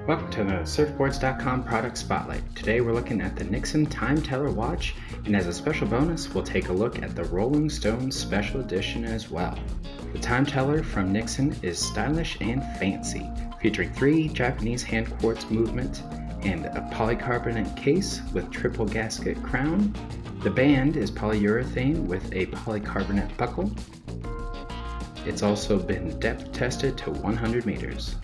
Welcome to the Surfboards.com product spotlight. Today we're looking at the Nixon Time Teller watch, and as a special bonus, we'll take a look at the Rolling Stones special edition as well. The Time Teller from Nixon is stylish and fancy, featuring 3 Japanese hand quartz movements and a polycarbonate case with triple gasket crown. The band is polyurethane with a polycarbonate buckle. It's also been depth tested to 100 meters.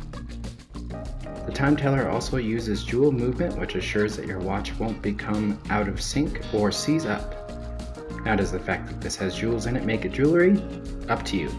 The Time Teller also uses jewel movement, which assures that your watch won't become out of sync or seize up. Now, does the fact that this has jewels in it make it jewelry? Up to you.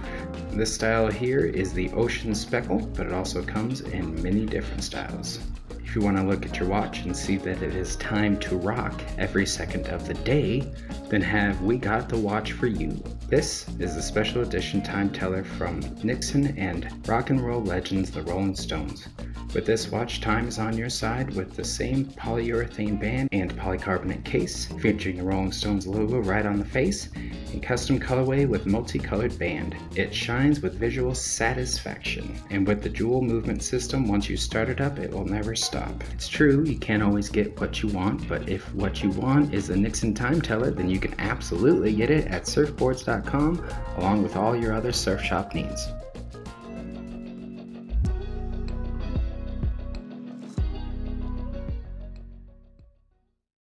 This style here is the Ocean Speckle, but it also comes in many different styles. If you want to look at your watch and see that it is time to rock every second of the day, then have we got the watch for you. This is the special edition Time Teller from Nixon and rock and roll legends the Rolling Stones. With this watch, time is on your side with the same polyurethane band and polycarbonate case, featuring the Rolling Stones logo right on the face, and custom colorway with multicolored band. It shines with visual satisfaction, and with the jewel movement system, once you start it up, it will never stop. It's true, you can't always get what you want, but if what you want is a Nixon Time Teller, then you can absolutely get it at Surfboards.com along with all your other surf shop needs.